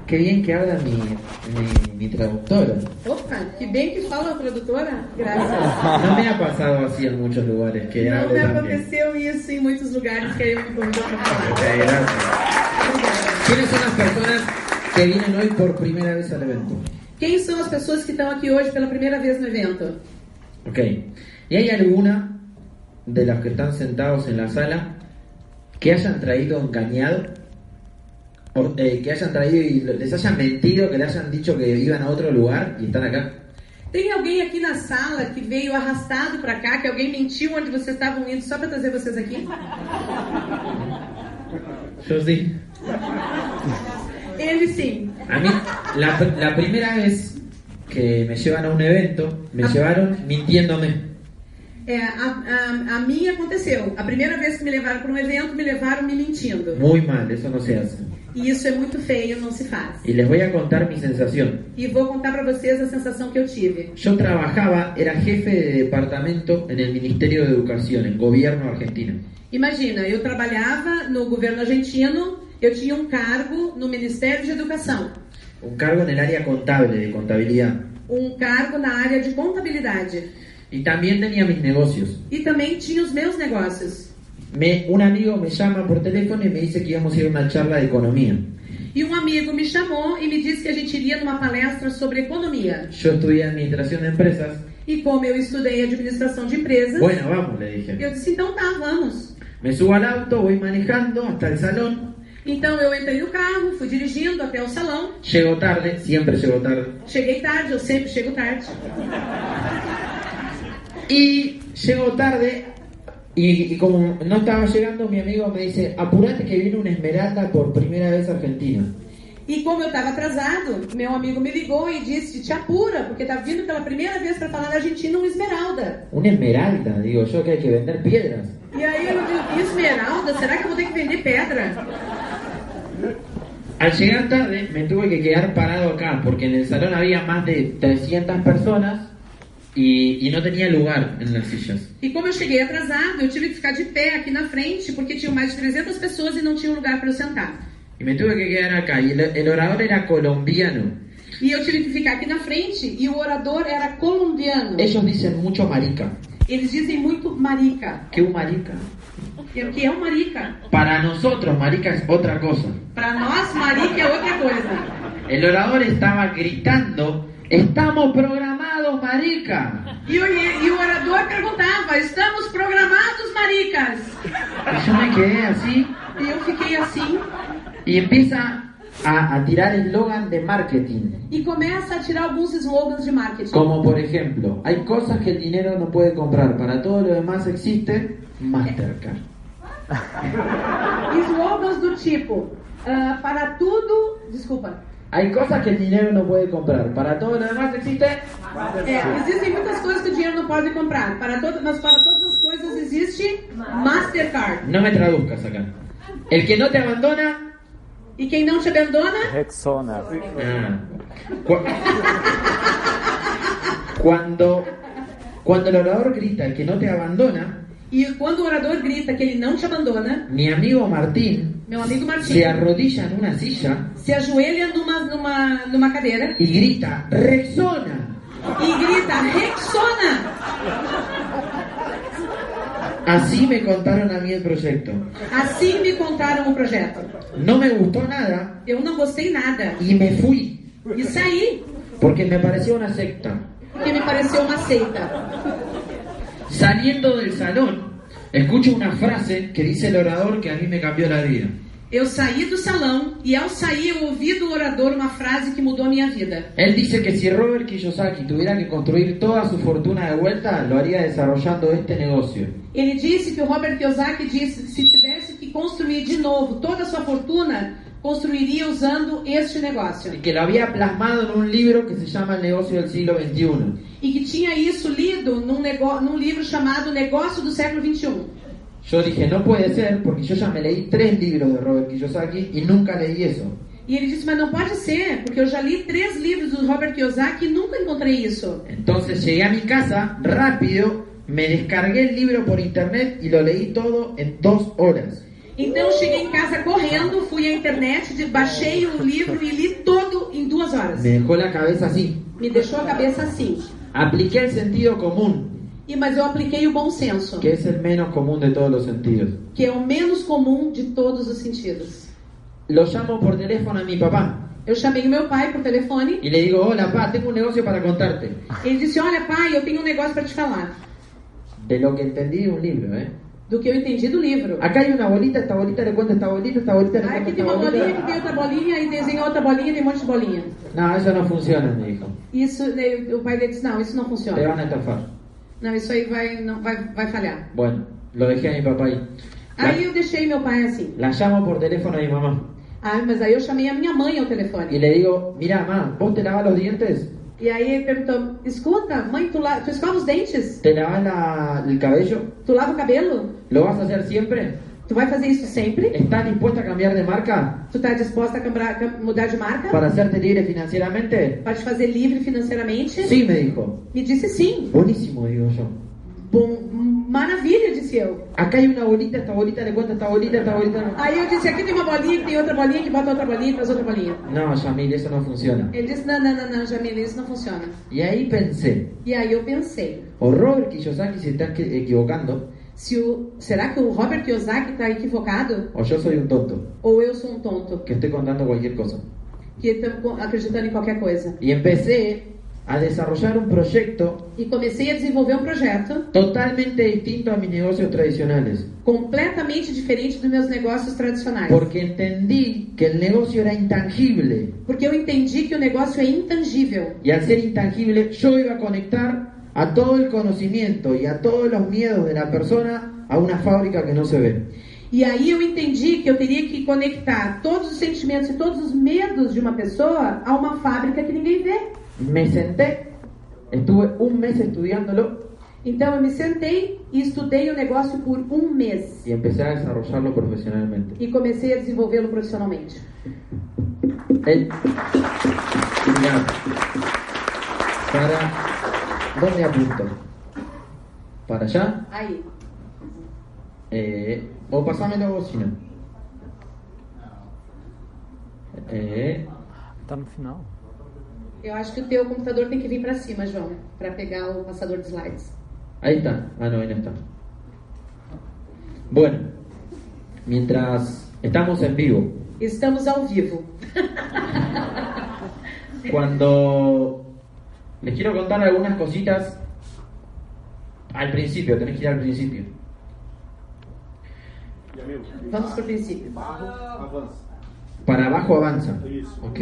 qué bien que habla mi traductora. Opa, que bem que fala a tradutora. Graças. No me ha pasado así en muchos lugares que Não hable me tan bien. aconteceu isso em muitos lugares que eu me convidou para falar. Ok, gracias. ¿Quiénes son las personas que vienen hoy por primera vez al evento? Quem são as pessoas que estão aqui hoje pela primeira vez no evento? Ok. ¿Y hay alguna de las que están sentados en la sala que hayan traído engañado? Que hayan traído y les hayan mentido, que le hayan dicho que iban a otro lugar y están acá? Tem alguém aqui na sala que veio arrastado para cá, que alguém mentiu onde vocês estavam indo só para trazer vocês aqui? Yo sí. Ele sim. A mí, la primera vez que me llevan a un evento, me llevaron mintiéndome. A minha aconteceu. A primeira vez que me levaram para um evento, me levaram me mentindo. Muy mal, eso no se hace. E isso é muito feio, não se faz. Y les voy a contar mi sensación. E vou contar para vocês a sensação que eu tive. Yo trabajaba, era jefe de departamento en el Ministerio de Educación, en gobierno argentino. Imagina, eu trabalhava no governo argentino, eu tinha um cargo no Ministério de Educação. Un cargo en el área contable, de contabilidad. Um cargo na área de contabilidade. Y también tenía mis negocios. E também tinha os meus negócios. Un amigo me llama por teléfono y me dice que íbamos a ir a una charla de economía. E um amigo me chamou e me disse que a gente iria numa palestra sobre economia. Yo estudié administración de empresas. E como eu estudei administração de empresas, Bueno, vamos, le dije. eu disse, então tá, vamos. Me subo al auto, voy manejando hasta el salón. Então eu entrei no carro, fui dirigindo até o salão. Llego tarde, siempre llego tarde. Cheguei tarde, eu sempre chego tarde. Y llego tarde y como no estaba llegando, mi amigo me dice, apurate que viene una Esmeralda por primera vez a Argentina. E como eu estava atrasado, meu amigo me ligou e disse, te apura, porque tá vindo pela primeira vez para falar da Argentina uma esmeralda. Una Esmeralda, digo yo, que hay que vender piedras. E aí eu digo, esmeralda? Será que eu vou ter que vender pedra? Al llegar tarde me tuve que quedar parado acá porque en el salón había más de 300 personas y no tenía lugar en las sillas. E como eu cheguei atrasado, eu tive que ficar de pé aqui na frente porque tinham mais de 300 pessoas e não tinha lugar para eu sentar. Y me tuve que quedar acá y el orador era colombiano. E eu tive que ficar aqui na frente e o orador era colombiano. Ellos dicen mucho marica. Eles dizem muito marica. ¿Qué un marica? E o que é um marica? Para nosotros marica es otra cosa. Para nós, marica é outra coisa. El orador estaba gritando, estamos programados, marica. E o orador perguntava, estamos programados, maricas? Y yo me quedé así E eu fiquei assim. y empieza a tirar eslogan de marketing. E começa a tirar alguns slogans de marketing. Como por ejemplo, hay cosas que el dinero no puede comprar, para todo lo demás existe Mastercard. Slogans do tipo, para tudo... Desculpa. Hay cosas que el dinero no puede comprar, para todo lo demás existe Existem muitas coisas que o dinheiro não pode comprar, mas para todas as coisas existe Mastercard. No me traduzcas acá. El que no te abandona... E quem não te abandona? Rexona. Cuando el orador grita el que no te abandona, E quando o orador grita que ele não te abandona, mi amigo Martín meu amigo Martim se arrodilla en una silla se ajoelha numa cadeira y grita, Rexona. e grita, Rexona! Así me contaron a mí el proyecto. Assim me contaram o projeto. No me gustó nada Eu não gostei nada. y me fui, E saí, porque me pareció una secta. porque me pareceu uma seita. Saliendo del salón, escucho una frase que dice el orador que a mí me cambió la vida. Eu saí do salão e ao sair eu ouvi do orador uma frase que mudou a minha vida. Él dice que si Robert Kiyosaki tuviera que construir toda su fortuna de vuelta, lo haría desarrollando este negocio. Ele disse que o Robert Kiyosaki disse se tivesse que construir de novo toda a sua fortuna, construiria usando este negócio. Y que lo había plasmado en un libro que se llama El negocio del siglo XXI. E que tinha isso lido num livro chamado Negócio do Século XXI. Yo dije, no puede ser, porque yo ya me leí 3 libros de Robert Kiyosaki y nunca leí eso. E ele disse, mas não pode ser, porque eu já li 3 livros do Robert Kiyosaki e nunca encontrei isso. Entonces llegué a mi casa rápido, me descargué el libro por internet y lo leí todo en 2 horas. Então eu cheguei em casa correndo, fui à internet, baixei o livro e li todo em 2 horas. Me dejó la cabeza así. Me deixou a cabeça assim. Apliqué el sentido común, Mas eu apliquei o bom senso, que es el menos común de todos los sentidos. que é o menos comum de todos os sentidos. Lo llamo por teléfono a mi papá Eu chamei o meu pai por telefone. y le digo, hola papá, tengo un negocio para contarte. Ele disse, olha pai, eu tenho um negócio para te falar. De lo que entendí de un libro, ¿eh? Do que eu entendi do livro. Acá hay una bolita, esta bolita le cuento esta bolita, esta bolita le Aí cuento aqui tem esta uma bolinha, bolita. aqui tem outra bolinha, aí desenha outra bolinha, tem um monte de bolinha. No, eso no funciona, me dijo. Isso, o pai dele disse, não, isso não Te funciona. van a estafar. Não, isso aí vai falhar. Bueno, lo dejé a mi papá ahí. Aí eu deixei meu pai assim. La llamo por teléfono a mi mamá Mas aí eu chamei a minha mãe ao y telefone. le digo, mira, mamá, ¿vos te lavas los dientes? E aí ele perguntou, escuta, mãe, tu escova os dentes? ¿Te lavas el cabello? Tu lava o cabelo? ¿Lo vas a hacer siempre? Tu vai fazer isso sempre? ¿Estás dispuesta a cambiar de marca Tu tá disposta a mudar de marca? para hacerte libre financieramente? Para te fazer livre financeiramente? Sí, me dijo. Me disse sim. Buenísimo, digo yo. Bom, maravilha, disse eu. Acá hay una bolita, esta bolita le cuento esta bolita, esta bolita. Aí eu disse, aqui tem uma bolinha, que tem outra bolinha, que bota outra bolinha, traz outra bolinha. No, Yamil, eso no funciona. Ele disse, não, Jamila, isso não funciona. Y ahí pensé, E aí eu pensei, o Robert Kiyosaki se está equivocando, será que o Robert Kiyosaki está equivocado? o yo soy un tonto, Ou eu sou um tonto, que estoy contando cualquier cosa. que estou acreditando em qualquer coisa? Y empecé a desarrollar un proyecto E comecei a desenvolver um projeto totalmente distinto a mis negocios tradicionales, completamente diferente dos meus negócios tradicionais. porque entendí que el negocio era intangible, Porque eu entendi que o negócio é intangível. y al ser intangible yo iba a conectar a todo el conocimiento y a todos los miedos de la persona a una fábrica que no se ve. E aí eu entendi que eu teria que conectar todos os sentimentos e todos os medos de uma pessoa a uma fábrica que ninguém vê. Me senté, estuve un mes estudiándolo Então eu me sentei e estudei o negócio por 1 mês. y empecé a desarrollarlo profesionalmente. E comecei a desenvolvê-lo profissionalmente. Mirá, ¿dónde apunto? ¿Para allá? Aí. O pasámelo vos, si no. Tá no final. Eu acho que o teu computador tem que vir para cima, João, para pegar o passador de slides. Ahí está. Ah, no, ahí no está. Bueno, mientras estamos en vivo, Estamos ao vivo. cuando les quiero contar algunas cositas al principio, tenés que ir al principio. Vamos pro princípio. Para abajo avanza. Isso. Ok,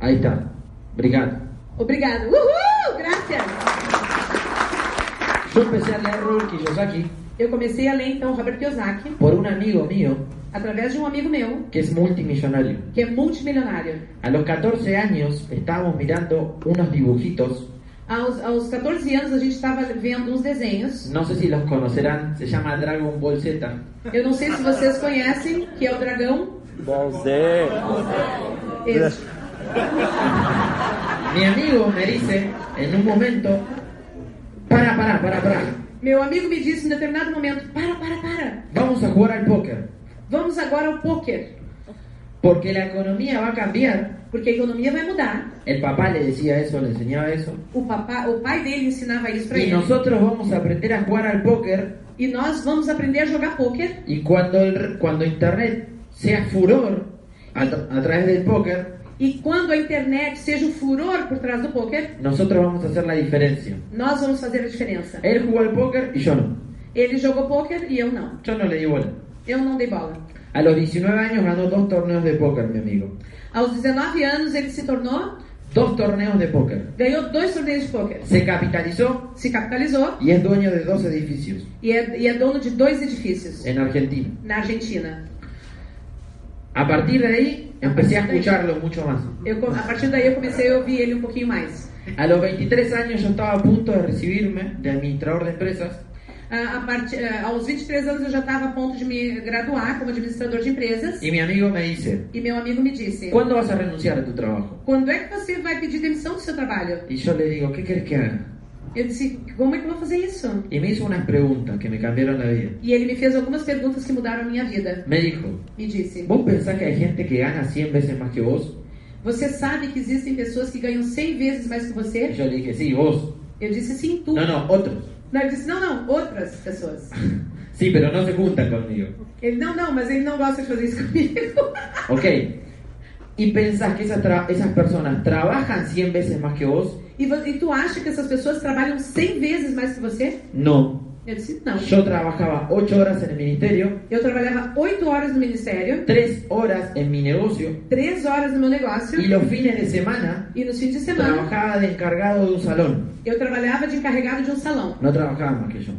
ahí está. Obrigado. Obrigado. Uhul! Gracias! Yo empecé a leer Robert Kiyosaki Eu comecei a ler então Robert Kiyosaki por un amigo mío através de um amigo meu que es multimillonario. que é multimilionário. A los 14 años estábamos mirando unos dibujitos, Aos 14 anos a gente estava vendo uns desenhos. no sé si los conocerán, se llama Dragon Ball Z. Eu não sei se vocês conhecem, que é o dragão. Bom Zé. Esse. Mi amigo me dice en un momento, para, Meu amigo me disse em determinado momento, para. vamos a jugar al póker, Vamos agora ao poker, porque la economía va a cambiar. porque a economia vai mudar. El papá le decía eso, le enseñaba eso. O pai dele ensinava isso para Y ele. nosotros vamos a aprender a jugar al póker, E nós vamos aprender a jogar poker. y cuando internet sea furor a través del póker, E quando a internet seja o furor por trás do poker, nosotros vamos a hacer la diferencia. nós vamos fazer a diferença. Él jugó al póker y yo no. Ele jogou poker e eu não. Yo no le di bola. Eu não dei bola. A los 19 años ganó 2 torneos de póker, mi amigo. Aos 19 anos ele se tornou, 2 torneos de póker. ganhou 2 torneios de poker. Se capitalizó Se capitalizou y es dueño de 2 edificios e é dono de 2 edifícios en Argentina. na Argentina. A partir de ahí empecé a escucharlo mucho más. A partir daí eu comecei a ouvir ele um pouquinho mais. A los 23 años yo estaba a punto de recibirme de administrador de empresas Aos 23 anos eu já estava a ponto de me graduar como administrador de empresas. y mi amigo me dice, E meu amigo me disse, ¿cuándo vas a renunciar a tu trabajo? quando é que você vai pedir demissão do seu trabalho? Y yo le digo, ¿qué querés que haga? Eu disse, como é que eu vou fazer isso? Y me hizo unas preguntas que me cambiaron la vida. E ele me fez algumas perguntas que mudaram a minha vida. Me dijo, Me disse, ¿vos pensás que hay gente que gana 100 veces más que vos? você sabe que existem pessoas que ganham 100 vezes mais que Y você? yo le dije, sí, vos. Eu disse, sim, tu. No, otros. Não, ele disse, não, outras pessoas. Sí, pero no se juntan conmigo. Ele, não, mas ele não gosta de fazer isso comigo. Ok. ¿Y pensás que esas personas trabajan 100 veces más que vos? E tu acha que essas pessoas trabalham 100 vezes mais que você? No. Eu disse, não. Yo trabajaba 8 horas en el ministerio, Eu trabalhava 8 horas no ministério, 3 horas en mi negocio, 3 horas no meu negócio, y los fines de semana e nos fins de semana trabajaba de encargado de un salón. eu trabalhava de encarregado de um salão. No trabajaban más que yo.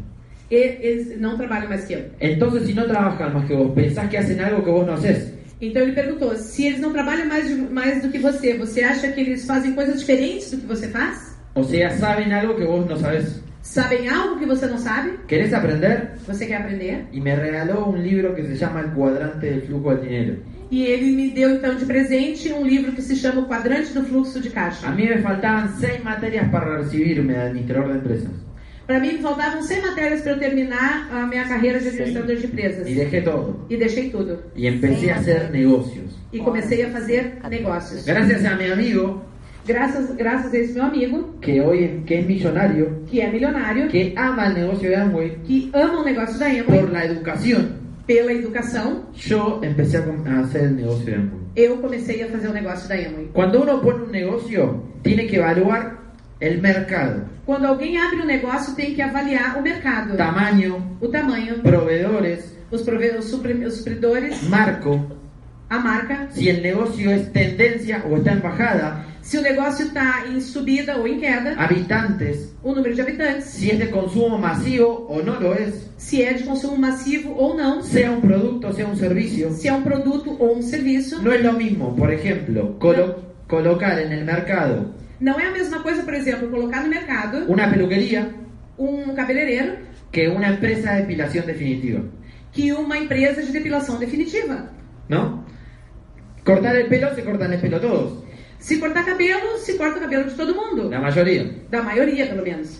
Eles não trabalham mais que eu. Entonces, si no trabajan más que vos, pensás que hacen algo que vos no haces. Então ele perguntou, se eles não trabalham mais do que você acha que eles fazem coisas diferentes do que você faz? O sea, saben algo que vos no sabés. Sabem algo que você não sabe? ¿Querés aprender? Você quer aprender? Y me regaló un libro que se llama El Cuadrante del Flujo del Dinero. E ele me deu então de presente um livro que se chama O Quadrante do Fluxo de Caixa. A mí me faltaban 6 materias para recibirme de administrador de empresas. Para mim, me faltavam 100 matérias para eu terminar a minha carreira de administrador de empresas. Y dejé todo. E deixei tudo. Y empecé a hacer negocios. E comecei a fazer negócios. Gracias a mi amigo, Graças a esse meu amigo, que es millonario, que é milionário, que ama el negocio de Amway, que ama o negócio da por Amway, la educación, pela educação, yo empecé a hacer el negocio de Amway. eu comecei a fazer o negócio da Amway. Cuando uno pone un negocio, tiene que evaluar el mercado, Quando alguém abre um negócio, tem que avaliar o mercado, tamaño, o tamanho, proveedores, os supridores, marco, a marca, si el negocio es tendencia o está en bajada, se o negócio está em subida ou em queda, habitantes, o número de habitantes, si es de consumo masivo o no lo es, se é de consumo massivo ou não, sea un producto, sea un servicio. se é um produto ou um serviço. No es lo mismo, por ejemplo, colocar en el mercado Não é a mesma coisa, por exemplo, colocar no mercado una peluquería cabeleireiro que una empresa de depilación definitiva, que uma empresa de depilação definitiva. ¿no? Cortar el pelo, se cortan el pelo todos, Se cortar cabelo, se corta o cabelo de todo mundo. la mayoría. Da maioria, pelo menos.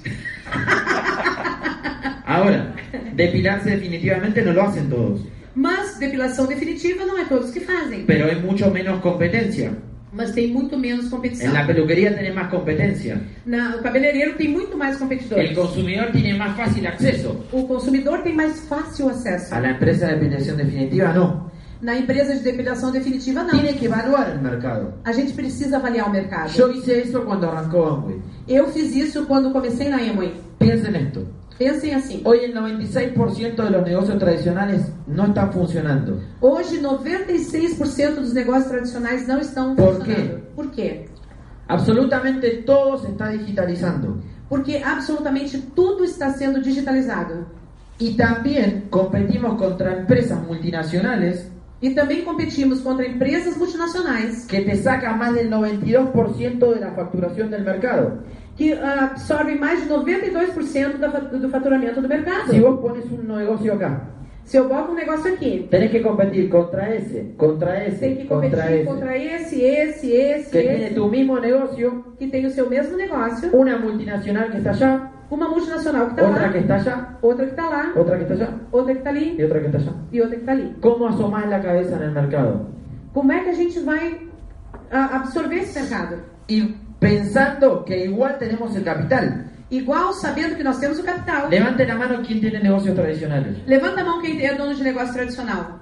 Ahora, depilarse definitivamente no lo hacen todos, Mas depilação definitiva não é todos que fazem. pero hay mucho menos competencia. Mas tem muito menos competição. En la peluquería tenés más competencia. O cabeleireiro tem muito mais El competidores. consumidor tiene más fácil acceso. O consumidor tem mais fácil acesso. A la empresa de depilación definitiva no. Na empresa de depilação definitiva, não. Tiene que evaluar el mercado. A gente precisa avaliar o mercado. Yo hice eso cuando arrancó Amway. Eu fiz isso quando comecei na Amway. Piensen esto. Pensem assim. Hoy el 96% de los negocios tradicionales no están funcionando. Hoje, 96% dos negócios tradicionais não estão Por funcionando. Por quê? Absolutamente todo se está digitalizando. Porque absolutamente tudo está sendo digitalizado. Y también competimos contra empresas multinacionales E também competimos contra empresas multinacionais que te sacan más del 92% de la facturación del mercado. que absorvem mais de 92% do faturamento do mercado. Si vos pones un negocio acá, Se eu boto um negócio aqui, tenés que competir contra ese, tem que contra competir ese, contra esse, que tiene tu mismo negocio, que tem o seu mesmo negócio, una multinacional que está allá, uma multinacional que está otra lá, que está allá, outra que está lá, otra que está allá outra que está ali y otra que está allá. e outra que está ali. ¿Cómo asomás la cabeza en el mercado? Como é que a gente vai absorver esse mercado? Y pensando que igual tenemos el capital. Igual sabendo que nós temos o capital. Levante la mano quien tiene negocios tradicionales. Levanta a mão quem é dono de negócio tradicional.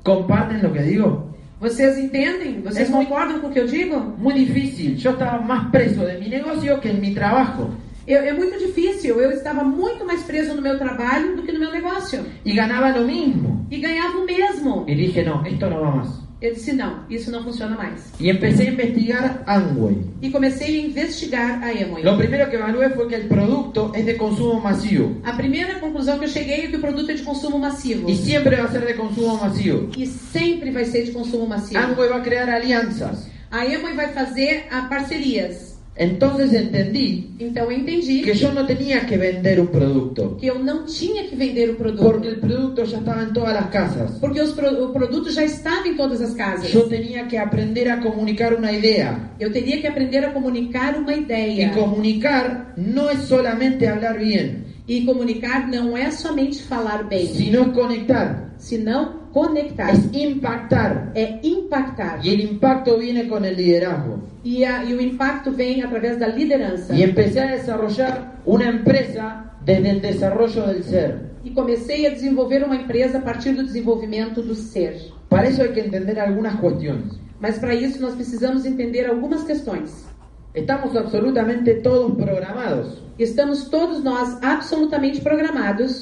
¿Comparten lo que digo? Vocês entendem? Vocês concordam com o que eu digo? Muy difícil. Yo estaba más preso de mi negocio que en mi trabajo. É muito difícil. Eu estava muito mais preso no meu trabalho do que no meu negócio. Y ganaba lo mismo. E ganhava o mesmo. Y dije, no, esto no va más. Eu disse, não, isso não funciona mais. Y empecé a investigar Amway. E comecei a investigar a Amway. Lo primero que evalué fue que el producto es de consumo masivo. A primeira conclusão que eu cheguei é que o produto é de consumo massivo. Y siempre va a ser de consumo masivo. E sempre vai ser de consumo massivo. Amway va a crear alianzas. A Amway vai fazer parcerias. Entonces entendí Então eu entendi que yo no tenía que vender un producto, que eu não tinha que vender o produto, porque el producto ya estaba en todas las casas. porque o produto já estava em todas as casas. Yo tenía que aprender a comunicar una idea. Eu teria que aprender a comunicar uma Y ideia. comunicar no es solamente hablar bien, E comunicar não é somente falar bem, sino es conectar, senão conectar. es impactar. É impactar. Y el impacto viene con el liderazgo. E o impacto vem através da liderança. Y empecé a desarrollar una empresa desde el desarrollo del ser. E comecei a desenvolver uma empresa a partir do desenvolvimento do ser. Para eso hay que entender algunas cuestiones. Mas para isso nós precisamos entender algumas questões. Estamos absolutamente todos programados. Estamos todos nós absolutamente programados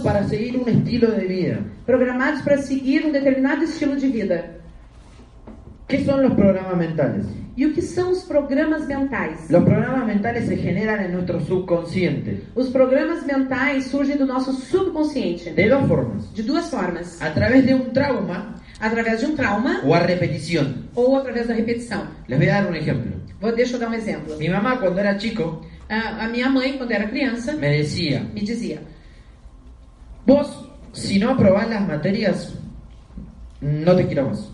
Para seguir un estilo de vida. programados para seguir um determinado estilo de vida. ¿Qué son los programas mentales? E o que são os programas mentais? Los programas mentales se generan en nuestro subconsciente Os programas mentais surgem do nosso subconsciente de dos formas. de duas formas: A través de un trauma através de um trauma o a repetición. ou através da repetição. Les voy a dar un ejemplo. Deixa eu dar um exemplo. Mi mamá cuando era chico A minha mãe, quando era criança, me decía, me dizia: vos si no aprobás las materias, no te quiero más.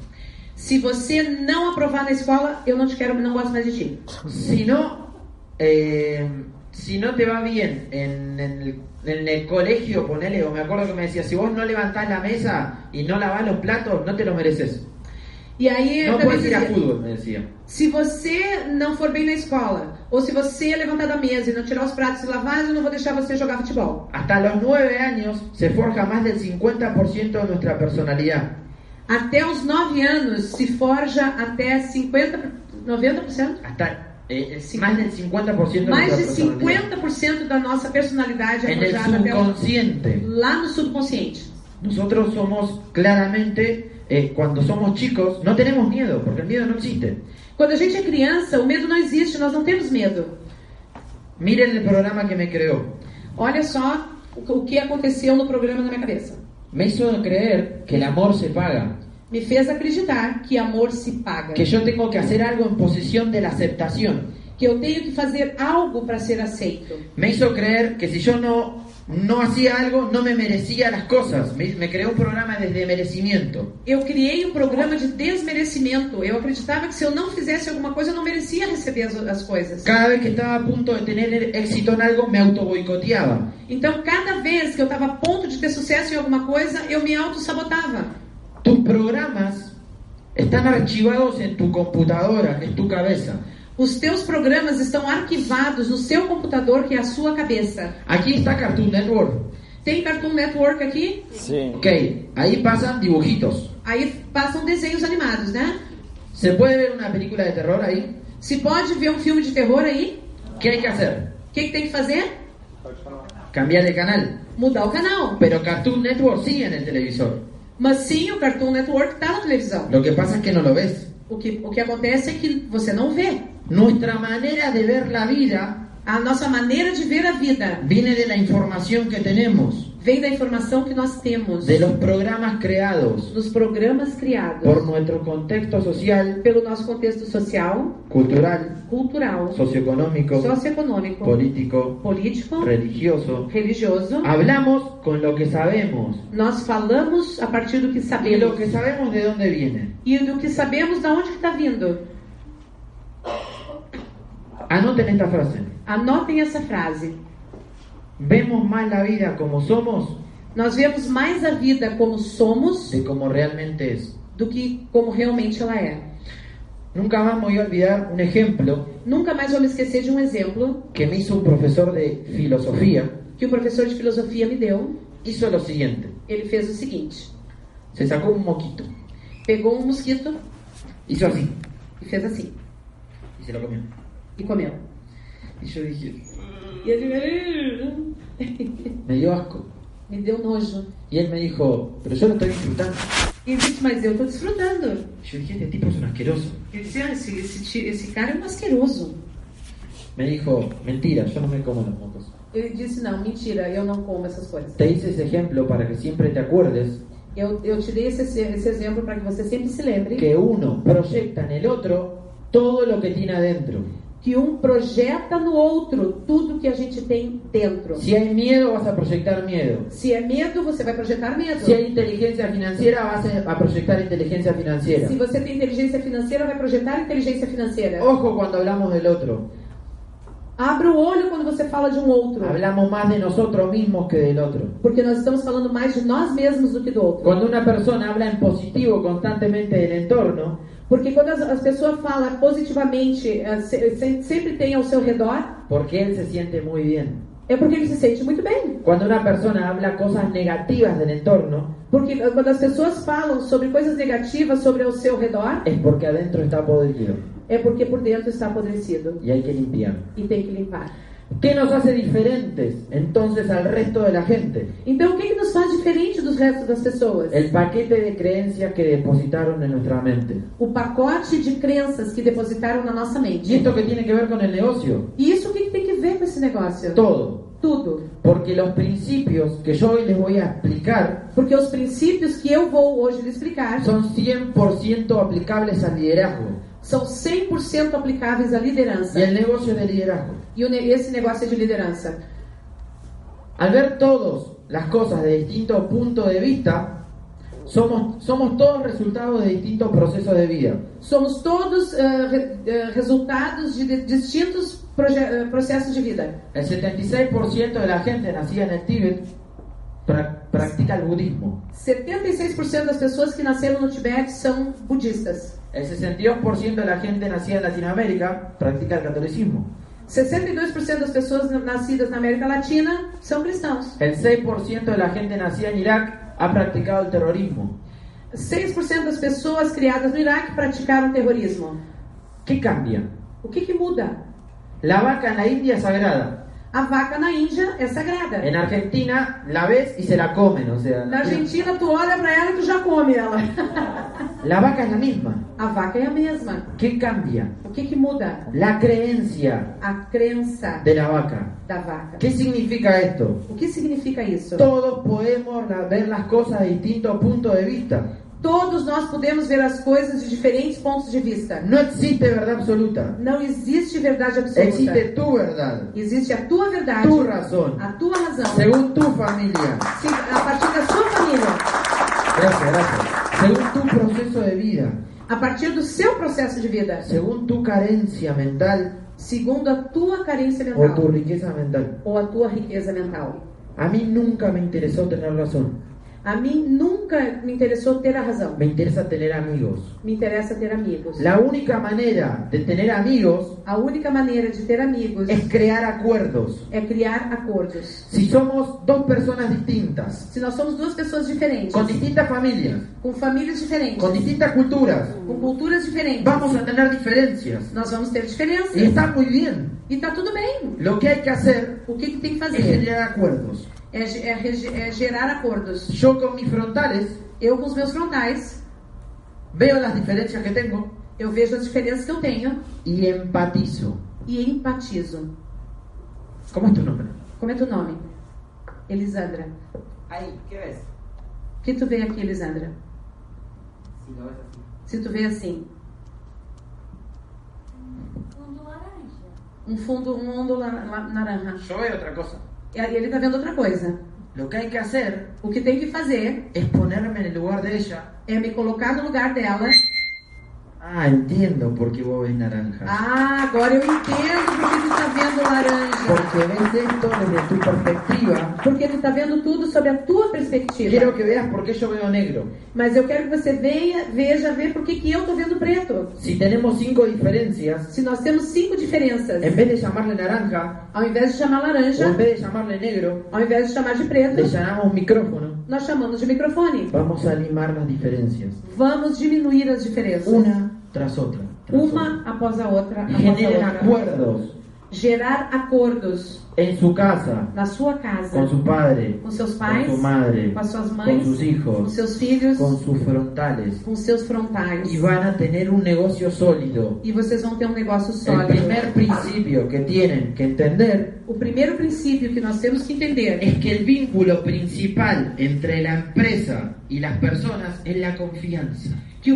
se você não aprovar na escola, eu não te quero, não gosto mais de ti. Si no te va bien en el colegio, ponele, o me acuerdo que me decía, si vos no levantás la mesa y no lavás los platos, no te los mereces. E aí eu No também puedes ir a dizia: fútbol, me decía. se você não for bem na escola, ou se você levantar da mesa e não tirar os pratos e lavar, eu não vou deixar você jogar futebol. Hasta los 9 años se forja más del 50% de nuestra personalidad. Até os 9 anos se forja até 90%. Hasta más del 50% de Mais nuestra de personalidad. 50% da nossa personalidade é En el forjada até subconsciente. lá no subconsciente. Nosotros somos claramente, cuando somos chicos, no tenemos miedo, porque el miedo no existe. Quando a gente é criança, o medo não existe, nós não temos medo. Miren el programa que me creó. Olha só o que aconteceu no programa na minha cabeça. Me hizo creer que el amor se paga, Me fez acreditar que amor se paga. que yo tengo que hacer algo en posición de la aceptación. Que eu tenho que fazer algo para ser aceito. Me hizo creer que si yo no hacía algo, no me merecía las cosas. Me creó un programa desde merecimiento. Eu criei um programa de desmerecimento. Eu acreditava que se eu não fizesse alguma coisa, eu não merecia receber as coisas. Cada vez que estaba a punto de tener éxito en algo, me autoboicoteaba. Então, cada vez que eu estava a ponto de ter sucesso em alguma coisa, eu me auto-sabotava. Tus programas están archivados en tu computadora, en tu cabeza. Os teus programas estão arquivados no seu computador, que é a sua cabeça. Aquí está Cartoon Network. Tem Cartoon Network aqui? Sim. Ok, ahí pasan dibujitos. Aí passam desenhos animados, né? ¿Se puede ver una película de terror ahí? Se pode ver um filme de terror aí, ¿Qué hay que hacer? o que tem que fazer? Cambiar de canal. Mudar o canal. Pero Cartoon Network sigue en el televisor. Mas sim, o Cartoon Network está na televisão. Lo que pasa es que no lo ves. O que acontece é que você não vê. Nuestra manera de ver la vida A nossa maneira de ver a vida viene de la información que tenemos, vem da informação que nós temos de los programas creados nos programas criados por nuestro contexto social, pelo nosso contexto social, cultural, cultural, socioeconómico, socioeconômico, político, político, religioso. religioso. Hablamos con lo que sabemos Nós falamos a partir do que y sabemos. lo que sabemos de dónde viene. E do que sabemos de onde que está vindo. Anoten esta frase. Anotem essa frase. Vemos más la vida como somos Nós vemos mais a vida como somos de como realmente es. do que como realmente ela é. Nunca más me voy a olvidar un ejemplo Nunca mais vou me esquecer de um exemplo que me hizo un profesor de filosofía. que o professor de filosofia me deu. Hizo lo siguiente. Ele fez o seguinte: Se sacó un moquito. pegou um mosquito Hizo así. e fez assim, Y se lo comió. e comeu. Y yo dije, E ele me dio asco. me deu nojo. Y él me dijo, pero yo lo estoy disfrutando. E ele disse: mas eu estou desfrutando. Y yo dije, este tipo es un asqueroso. Ele disse: ah, esse cara é um asqueroso. Me dijo, mentira, yo no me como los mocos. Ele disse: não, mentira, eu não como essas coisas. Te hice ese ejemplo para que siempre te acuerdes Eu te dei esse exemplo para que você sempre se lembre que uno proyecta en el otro todo lo que tiene adentro. que um projeta no outro tudo que a gente tem dentro. Si hay miedo, vas a proyectar miedo. Se é medo, você vai projetar medo. Si hay inteligencia financiera, vas a proyectar inteligencia financiera. Se você tem inteligência financeira, vai projetar inteligência financeira. Ojo cuando hablamos del otro. Abra o olho quando você fala de um outro. Hablamos más de nosotros mismos que del otro. Porque nós estamos falando mais de nós mesmos do que do outro. Cuando una persona habla en positivo constantemente del entorno, Porque quando as pessoas falam positivamente, sempre tem ao seu redor, porque él se siente muy bien. é porque ele se sente muito bem. Cuando una persona habla cosas negativas del entorno, Porque quando as pessoas falam sobre coisas negativas sobre o seu redor, es porque adentro está podrido é porque por dentro está apodrecido y hay que limpiar. e tem que limpar. ¿Qué nos hace diferentes entonces al resto de la gente? Então, o que nos faz diferente dos restos das pessoas? El paquete de creencias que depositaron en nuestra mente. O pacote de crenças que depositaram na nossa ¿Y mente. esto qué tiene que ver con el negocio? E isso o que tem que ver com esse negócio? Todo. Tudo. Porque los principios que yo hoy les voy a explicar Porque os princípios que eu vou hoje lhe explicar son 100% aplicables al liderazgo são 100% aplicáveis à liderança. y al negocio de liderazgo. E esse negócio é de liderança. Al ver todas las cosas de distintos puntos de vista, somos todos resultados de distintos procesos de vida. Somos todos resultados de distintos processos de vida. El 76% de la gente nacida en el Tíbet practica el budismo. 76% das pessoas que nasceram no Tibete são budistas. El 62% de la gente nacida en Latinoamérica practica el catolicismo. 62% das pessoas nascidas na América Latina são cristãos. El 6% de la gente nacida en Irak ha practicado el terrorismo. 6% das pessoas criadas no Iraque praticaram terrorismo. ¿Qué cambia? O que muda? La vaca en la India es sagrada. A vaca na Índia é sagrada. En Argentina la ves y se la comen, o sea, Na Argentina, tu olha pra ela e tu já come ela. la vaca es la misma. A vaca é a mesma. ¿Qué cambia? O que muda? La creencia A crença de la vaca. da vaca. ¿Qué significa esto? O que significa isso? Todos podemos ver las cosas de distintos puntos de vista. Todos nós podemos ver as coisas de diferentes pontos de vista. No existe verdad absoluta. Não existe verdade absoluta. Existe tu verdad, Existe a tua verdade, tu razón, a tua razão, según tu familia. a partir da sua família, Gracias. Según tu proceso de vida, a partir do seu processo de vida, según tu carencia mental segundo a tua carência o tu mental riqueza mental. ou a tua riqueza mental. A mí nunca me interesó tener razón. A mim nunca me interessou ter a razão. Me interesa tener amigos. Me interessa ter amigos. La única manera de tener amigos A única maneira de ter amigos es crear acuerdos. é criar acordos. Si somos dos personas distintas, Se nós somos duas pessoas diferentes, con distintas familias, com famílias diferentes, con distintas culturas, com culturas diferentes, vamos a tener diferencias. nós vamos ter diferenças. Y está muy bien. E tá tudo bem. Lo que hay que hacer O que tem que es fazer? generar acuerdos. É gerar acordos. Yo con mis frontales Eu com os meus frontais, veo las diferencias que tengo eu vejo as diferenças que eu tenho y empatizo. e empatizo. ¿Cómo es tu nombre? Como é teu nome? Elisandra. Ahí, ¿qué ves? O que tu vê aqui, Elisandra? Si lo ves así. Se tu vê assim, Fundo laranja. um mundo naranja. Yo veo otra cosa. E aí ele tá vendo outra coisa. Lo que hay que hacer O que tem que fazer es ponerme en el lugar de ella. é me colocar no lugar dela. Ah, entiendo por qué vos ves naranja. Ah, agora eu entendo porque tu tá vendo laranja. Porque ves esto desde tu perspectiva. Porque tu tá vendo tudo sob a tua perspectiva. Quiero que veas por qué yo veo negro. Mas eu quero que você veja ver por que eu tô vendo preto. Si tenemos 5 diferencias, Se nós temos 5 diferenças, en vez de llamarle naranja, ao invés de chamar o laranja, en vez de llamarle negro, ao invés de chamar de preto, le llamamos micrófono. nós chamamos de microfone. Vamos a limar las diferencias. Vamos diminuir as diferenças. Una tras otra. Tras Uma otra. após a outra, Y após a generen outra. acuerdos Gerar acordos en su casa, na sua casa, con su padre, com seus con pais, su madre, com as suas con mães, sus com hijos, seus filhos, con sus frontales. com seus frontais. Y van a tener un negocio sólido. E vocês vão ter um negócio El sólido. primer principio que tienen que entender O primeiro princípio que nós temos que entender es que el vínculo principal entre la empresa y las personas es la confianza. que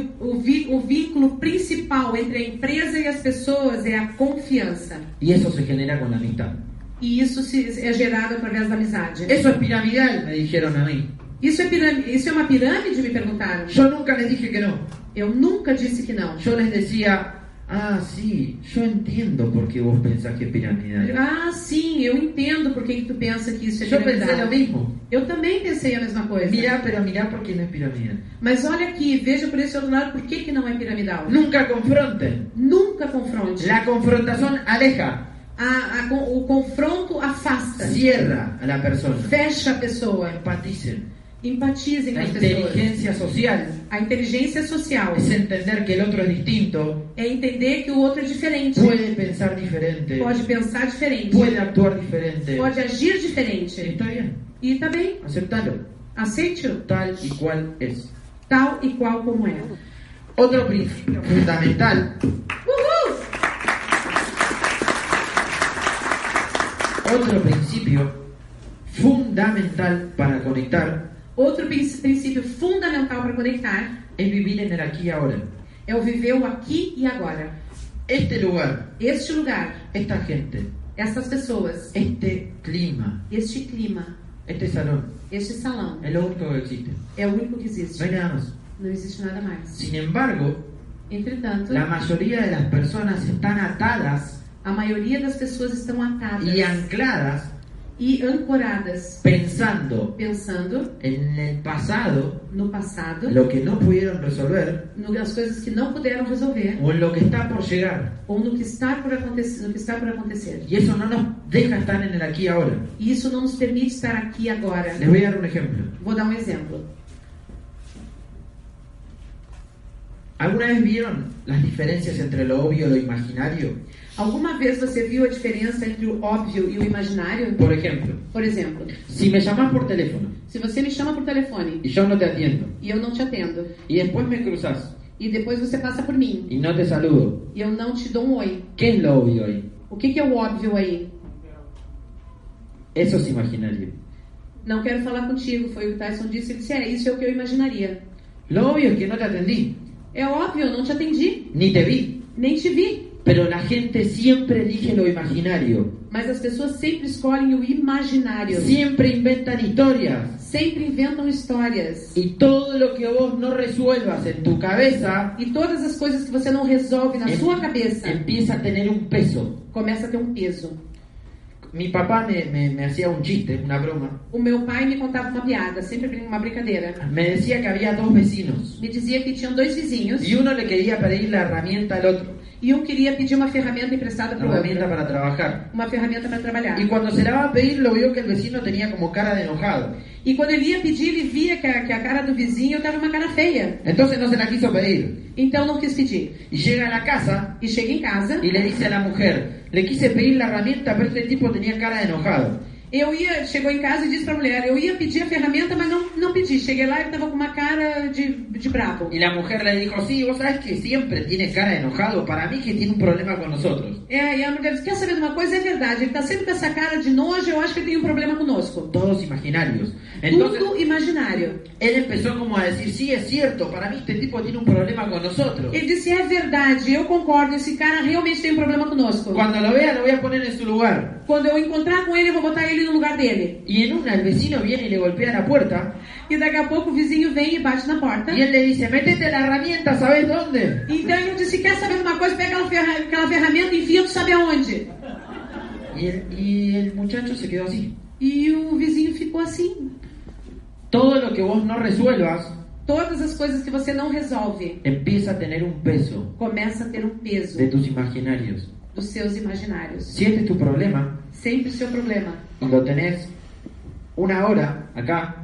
o vínculo principal entre a empresa e as pessoas é a confiança. Y eso se genera con la amistad. E isso é gerado através da amizade. Eso es piramidal, me dijeron a mí. Isso é uma pirâmide, me perguntaram. Yo nunca les dije que no. Eu nunca disse que não. Yo les decía, ah, sí, yo entiendo por qué vos pensás que es piramidal. Ah, sim, eu entendo por que tu pensa que isso é Yo pensé lo piramidal. mismo. Eu também pensei a mesma coisa. Mirá, pero mirá por qué no es piramidal. Mas olha aqui, veja por esse outro lado por que não é piramidal. Nunca confronten. Nunca confronte. La confrontación aleja, O confronto afasta. cierra a la persona. Fecha a pessoa. Empaticen. Empatizem com La as pessoas. inteligencia social A inteligência social es entender que el otro es distinto, é entender que o outro é diferente. puede pensar diferente, Pode pensar diferente. puede actuar diferente. Pode agir diferente. Está bien, E tá bem. aceptalo, Aceite-o tal y cual es. tal e qual como é. Otro principio fundamental, Uhul! otro principio fundamental para conectar Outro princípio fundamental para conectar es vivir en el aquí y ahora. é o viver o aqui e agora. Este lugar, Este lugar, esta gente, essas pessoas, este clima, este clima, este salón, este salão es lo único que existe. é o único que No existe. hay nada más. Não existe nada mais. Sin embargo, Entretanto, la mayoría de las personas están atadas a maioria das pessoas estão atadas y ancladas e ancoradas, pensando pensando en el pasado, no passado, lo que no pudieron resolver nas coisas que não puderam resolver o en lo que está por llegar. ou no que está por acontecer, Y eso no nos deja estar en el aquí y ahora. E isso não nos permite estar aqui agora. Les voy a dar un ejemplo. Vou dar um exemplo. ¿Alguna vez vieron las diferencias entre lo obvio y lo imaginario? Alguma vez você viu a diferença entre o óbvio e o imaginário? Por ejemplo, Por exemplo, si me llamas por teléfono se você me chama por telefone y yo no te atiendo, e eu não te atendo, y después me cruzas e depois você passa por mim y no te saludo, e eu não te dou um oi, ¿qué es lo obvio ahí? o que é o óbvio aí? Eso es imaginario. Não quero falar contigo, foi o que o Tyson disse. Ele disse, isso é o que eu imaginaria. Lo obvio es que no te atendí, É óbvio, eu não te atendi, ni te vi, nem te vi. pero la gente siempre elige lo imaginario. Mas as pessoas sempre escolhem o imaginário. Siempre inventan historias. Sempre inventam histórias. Y todo lo que vos no resuelvas en tu cabeza E todas as coisas que você não resolve na sua cabeça empieza a tener un peso. começa a ter um peso. Mi papá me hacía un chiste, una broma. O meu pai me contava uma piada, sempre uma brincadeira. Me decía que había dos vecinos Me dizia que tinham dois vizinhos y uno le quería pedir la herramienta al otro, e um queria pedir uma ferramenta emprestada la para o herramienta outro. para trabajar. Uma ferramenta para trabalhar. Y cuando se la va a pedir, lo vio que el vecino tenía como cara de enojado. E quando ele ia pedir, ele via que a cara do vizinho estava uma cara feia. Entonces no se la quiso pedir. Então não quis pedir. Y llega a la casa E chega em casa, y le dice a la mujer, le quise pedir la herramienta, pero este tipo tenía cara de enojado. chegou em casa e disse para a mulher, eu ia pedir a ferramenta, mas não pedi. Cheguei lá e ele estava com uma cara de bravo. Y la mujer le dijo, sí, vos sabés que siempre tiene cara de enojado, para mí que tiene un problema con nosotros. E a mulher disse, quer saber de uma coisa? É verdade, ele está sempre com essa cara de nojo, eu acho que ele tem um problema conosco. Todos imaginarios. Entonces, Tudo imaginário. él empezó como a decir, sí, es cierto, para mí este tipo tiene un problema con nosotros. Ele disse, é verdade, eu concordo, esse cara realmente tem um problema conosco. Cuando lo vea, lo voy a poner en su lugar. Quando eu encontrar com ele, eu vou botar ele no lugar dele. Y en una, el vecino viene y le golpea la puerta, E daqui a pouco o vizinho vem e bate na porta. y él le dice, métete la herramienta, ¿sabes dónde? Então eu disse, quer saber de uma coisa? Pega aquela ferramenta e enfia, tu sabe aonde? Y el muchacho se quedó así. E o vizinho ficou assim. Todo lo que vos no resuelvas Todas as coisas que você não resolve empieza a tener un peso começa a ter um peso de tus imaginarios. dos seus imaginários. Si este es tu problema Sempre o seu problema. y lo tenés una hora acá,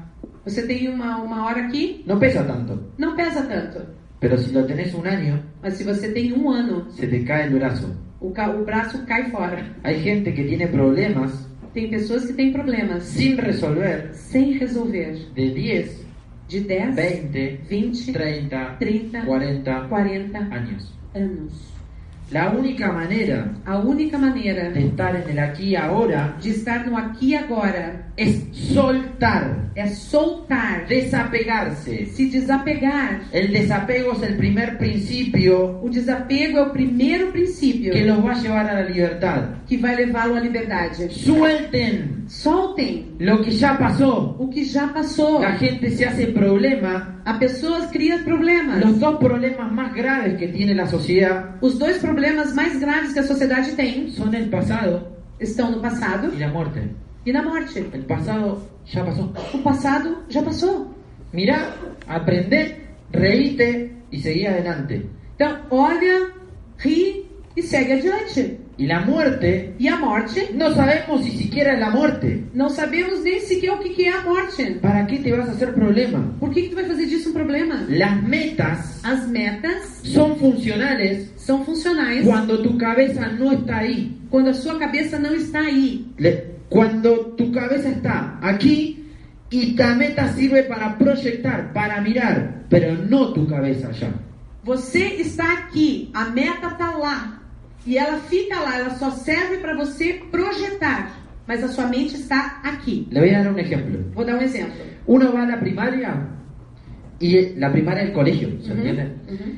Você tem uma hora aqui, no pesa tanto. não pesa tanto. Pero si lo tenés un año, Mas se você tem um ano, se te cae el brazo. o braço cai fora. Hay gente que tiene problemas Tem pessoas que têm problemas sin resolver sem resolver. de 10, De 10, 20, 20, 30, 30, 40 40 años. anos. La única manera A única maneira de estar en el aquí y ahora de estar no aqui e agora es soltar, é soltar, desapegarse. se desapegar. El desapego es el primer principio O desapego é o primeiro princípio que los va a llevar a la libertad. que vai levá-lo à liberdade. Suelten Soltem lo que ya pasó. o que já passou. La gente se hace problema. A pessoas criam problemas. Los dos problemas más graves que tiene la sociedad Os dois problemas mais graves que a sociedade tem son el pasado estão no passado y la muerte. e na morte. El pasado ya pasó. O passado já passou. Mirá, aprendé, reíte y seguí adelante. Então, olha, ri e segue adiante. Y la muerte, E a morte, no sabemos si siquiera es la muerte. não sabemos nem sequer o que é a morte. ¿Para qué te vas a hacer problema? Por que tu vai fazer disso um problema? Las metas As metas son funcionales são funcionais cuando tu cabeza no está ahí. quando a sua cabeça não está aí. Cuando tu cabeza está aquí y la meta sirve para proyectar, para mirar, pero no tu cabeza allá. Você está aqui, a meta está lá. E ela fica lá, ela só serve para você projetar. Mas a sua mente está aqui. Le voy a dar un ejemplo. Vou dar um exemplo. Uno va a la primaria y la primaria es el colegio, ¿se entiende?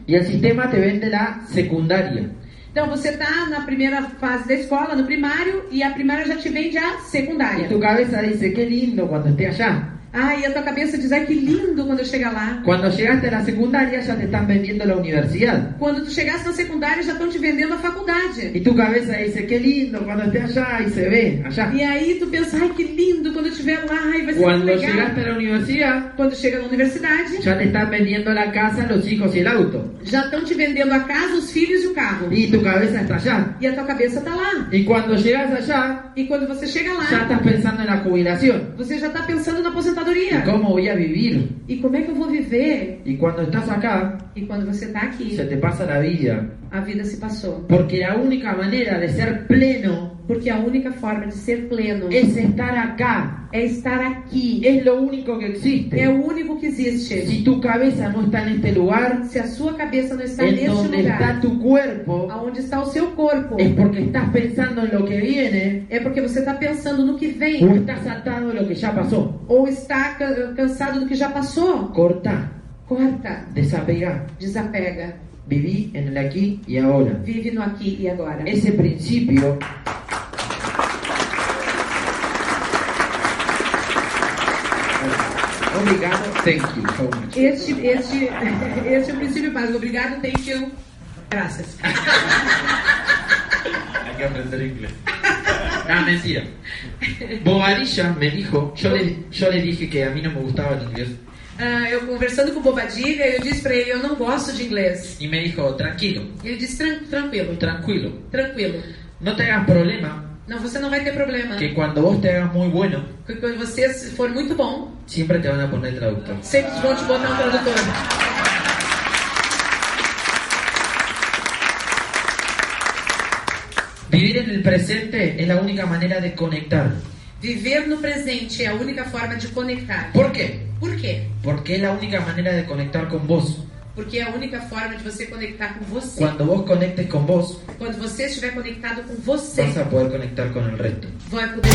Y el sistema te vende la secundaria. Então você está na primeira fase da escola, no primário, e a primária já te vende a Y secundária. tu cabeza dice, qué lindo cuando esté allá. Ah, e a tua cabeça diz, ai que lindo quando eu chegar lá. Cuando llegaste a la secundaria ya te están vendiendo la universidad. Quando tu chegasse na secundária, já estão te vendendo a faculdade. Y tu cabeza dice, qué lindo cuando esté allá y se ve allá. E aí tu pensa, ai que lindo quando eu estiver lá, ai vai ser tão Cuando legal. llegaste a la universidad Quando chega na universidade, ya te están vendiendo la casa, los hijos y el auto. já estão te vendendo a casa, os filhos e o carro. Y tu cabeza está allá. E a tua cabeça está lá. Y cuando llegas allá, E quando você chega ya lá, estás pensando en la jubilación. você já está pensando na ¿Y aposentadoria. cómo voy a vivir? E como é que eu vou viver? Y cuando estás acá, E quando você está aqui, se te pasa la vida. a vida se passou. Porque la única manera de ser pleno Porque a única forma de ser pleno es estar acá. é estar aqui. Es lo único que existe. É o único que existe. Si tu cabeza no está en este lugar, Se a sua cabeça não está en neste donde está lugar, tu cuerpo, aonde está o seu corpo, es porque estás pensando en lo que viene é porque você está pensando no que o vem, estás atado a lo que ya pasó. ou está cansado do que já passou. Corta, Corta, desapega, desapega, viví en el aquí y ahora. vive no aqui e agora. Ese principio obrigado, thank you so much. Este é o princípio básico. Obrigado, thank you, graças. Hay que aprender inglés. Ah, mentira. Bobadilla me dijo, yo le dije que a mí no me gustaba el inglés. Eu conversando com o Bobadilha, eu disse para ele, eu não gosto de inglês. Y me dijo, tranquilo, Ele disse, tranquilo, tranquilo, tranquilo. no te hagas problema, Não, você não vai ter problema. que cuando vos te hagas muy bueno, Porque quando você for muito bom, siempre te van a poner traductor. sempre vão te botar um tradutor. Vivir en el presente es la única manera de conectar. Viver no presente é a única forma de conectar. ¿Por qué? Por quê? Porque es la única manera de conectar con vos. Porque é a única forma de você conectar com você. Cuando vos conectes con vos, Quando você estiver conectado com você, vas a poder conectar con el resto. vai poder